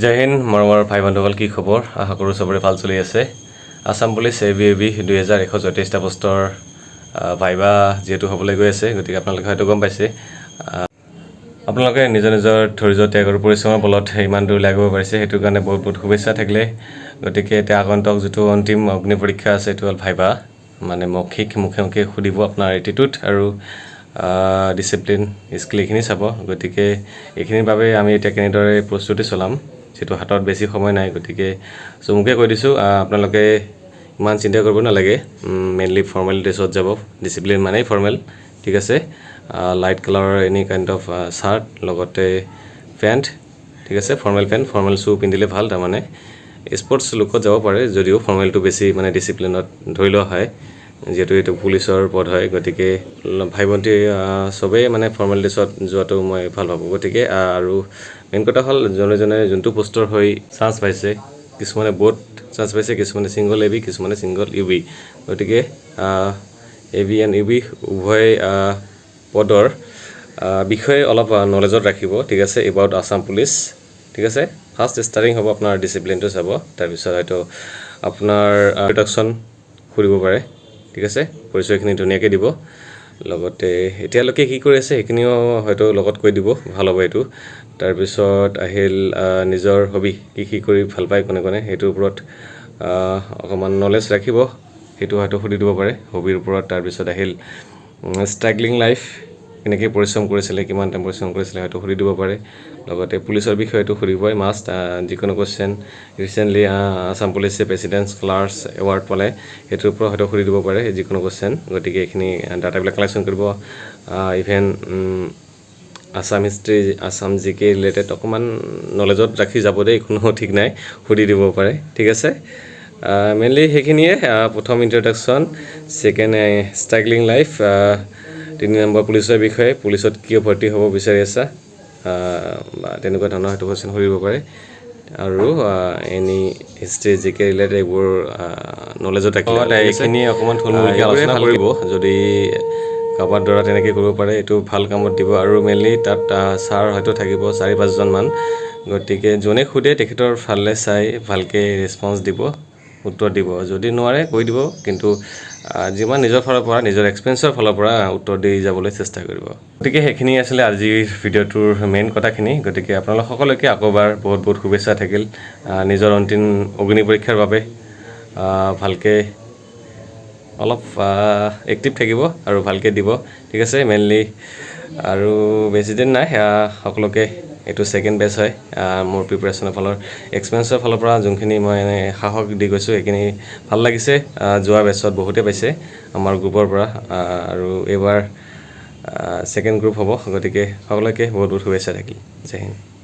জয় হিন্দ মৰমৰ ভাই বন্ধুসকল, কি খবৰ? আশা কৰোঁ চবৰে ভাল চলি আছে। আসাম পুলিচ ভিভি 2134টা পোষ্টৰ ভাইবা যিহেতু হ'বলৈ গৈ আছে, গতিকে আপোনালোকে হয়তো গম পাইছে। আপোনালোকে নিজৰ ধৈৰ্য ত্যাগ আৰু পৰিশ্ৰমৰ বলত ইমান দূৰ লাগিব পাৰিছে, সেইটোৰ কাৰণে বহুত বহুত শুভেচ্ছা থাকিলে। গতিকে এতিয়া আগন্তুক যিটো অন্তিম অগ্নি পৰীক্ষা আছে, এইটো হ'ল ভাইবা, মানে মৌখিক মুখে সুধিব আপোনাৰ এটিটিউড আৰু ডিচিপ্লিন স্কিল এইখিনি চাব। গতিকে এইখিনিৰ বাবে আমি এতিয়া কেনেদৰে প্ৰস্তুতি চলাম, যিটো হাতত বেছি সময় নাই, গতিকে চমুকে কৈ দিছোঁ, আপোনালোকে ইমান চিন্তা কৰিব নালাগে। মেইনলি ফৰ্মেল ড্ৰেছত যাব, ডিচিপ্লিন মানেই ফৰ্মেল, ঠিক আছে। লাইট কালাৰৰ এনি কাইণ্ড অফ চাৰ্ট, লগতে পেণ্ট, ঠিক আছে, ফৰ্মেল পেণ্ট, ফৰ্মেল শ্বু পিন্ধিলে ভাল। তাৰমানে স্পৰ্টছ লুকত যাব পাৰে, যদিও ফৰ্মেলটো বেছি মানে ডিচিপ্লিনত ধৰি লোৱা হয়, যিহেতু এইটো পুলিচৰ পদ হয়। গতিকে ভাই ভণ্টি চবেই মানে ফৰ্মেল ড্ৰেছত যোৱাটো মই ভাল ভাবোঁ। গতিকে আৰু মেইন কথা হ'ল, জনে যোনটো পোষ্টৰ হৈ চান্স পাইছে, কিছুমানে বহুত চান্স পাইছে, কিছুমানে ছিংগল এবি, কিছুমানে ছিংগল ইউবি। গতিকে এবি এণ্ড ইউবি উভয় পদৰ বিষয়ে অলপ নলেজত ৰাখিব, ঠিক আছে, এবাউট আসাম পুলিচ, ঠিক আছে। ফাৰ্ষ্ট ষ্টাৰ্টিং হ'ব আপোনাৰ ডিচিপ্লিনটো চাব, তাৰপিছত হয়তো আপোনাৰ ইন্ট্ৰডাকশ্যন সুধিব পাৰে, ঠিক আছে, পৰিচয়খিনি ধুনীয়াকৈ দিব। লগতে এতিয়ালৈকে কি কৰি আছে সেইখিনিও হয়তো লগত কৈ দিব, ভাল হ'ব এইটো। তাৰপিছত আহিল নিজৰ হবি, কি কৰি ভাল পায় কোনে, সেইটোৰ ওপৰত অকণমান নলেজ ৰাখিব, সেইটো হয়তো সুধি দিব পাৰে হবিৰ ওপৰত। তাৰপিছত আহিল ষ্ট্ৰাগলিং লাইফ, কেনেকৈ পৰিশ্ৰম কৰিছিলে, কিমান টাইম পৰিশ্ৰম কৰিছিলে, হয়তো সুধি দিব পাৰে। লগতে পুলিচৰ বিষয়েটো সুধিবই মাষ্ট, যিকোনো কুৱেশ্যন। ৰিচেণ্টলি আসাম পুলিচে প্ৰেচিডেণ্টছ ক্লাৰ্কছ এৱাৰ্ড পালে, সেইটোৰ ওপৰত হয়তো সুধি দিব পাৰে যিকোনো কুৱেশ্যন। গতিকে এইখিনি ডাটাবিলাক কালেকশ্যন কৰিব। ইভেন আসাম হিষ্ট্ৰী, আসাম জিকে ৰিলেটেড অকণমান নলেজত ৰাখি যাব দেই, কোনো ঠিক নাই, সুধি দিব পাৰে, ঠিক আছে। মেইনলি সেইখিনিয়ে, প্ৰথম introduction, second struggling life, 3 number পুলিচৰ বিষয়ে, পুলিচত কিয় ভৰ্তি হ'ব বিচাৰি আছা, বা তেনেকুৱা ধৰণৰ হয়তো কুৱেশ্যন সুধিব পাৰে। আৰু এনি হিষ্ট্ৰী জিকে ৰিলেটেড এইবোৰ নলেজত ৰাখিব। এইখিনি অকণমান থুলমূলকৈ আলোচনা কৰিব, যদি কাৰোবাৰ দ্বাৰা তেনেকৈ কৰিব পাৰে, এইটো ভাল কামত দিব। আৰু মেইনলি তাত ছাৰ হয়তো থাকিব 4-5জনমান, গতিকে যোনে সোধে তেখেতৰ ফালে চাই ভালকৈ ৰেছপঞ্চ দিব, উত্তৰ দিব। যদি নোৱাৰে কৈ দিব, কিন্তু যিমান নিজৰ ফালৰ পৰা, নিজৰ এক্সপিৰিয়েঞ্চৰ ফালৰ পৰা উত্তৰ দি যাবলৈ চেষ্টা কৰিব। গতিকে সেইখিনি আছিলে আজিৰ ভিডিঅ'টোৰ মেইন কথাখিনি। গতিকে আপোনালোক সকলোকে আকৌ এবাৰ বহুত বহুত শুভেচ্ছা থাকিল নিজৰ অন্তিম অগ্নি পৰীক্ষাৰ বাবে। ভালকৈ অলপ এক্টিভ থাকিব আৰু ভালকৈ দিব, ঠিক আছে। মেইনলি আৰু বেছিদিন নাই, সকলোকে এইটো ছেকেণ্ড বেচ হয়। মোৰ প্ৰিপেৰেশ্যনৰ ফালৰ এক্সপিৰিয়েঞ্চৰ ফালৰ পৰা যোনখিনি মই সাহস দি গৈছোঁ, সেইখিনি ভাল লাগিছে। যোৱা বেচত বহুতে পাইছে আমাৰ গ্ৰুপৰ পৰা, আৰু এইবাৰ ছেকেণ্ড গ্ৰুপ হ'ব। গতিকে সকলোকে বহুত বহুত শুভেচ্ছা থাকিল। জয় হিন্দ।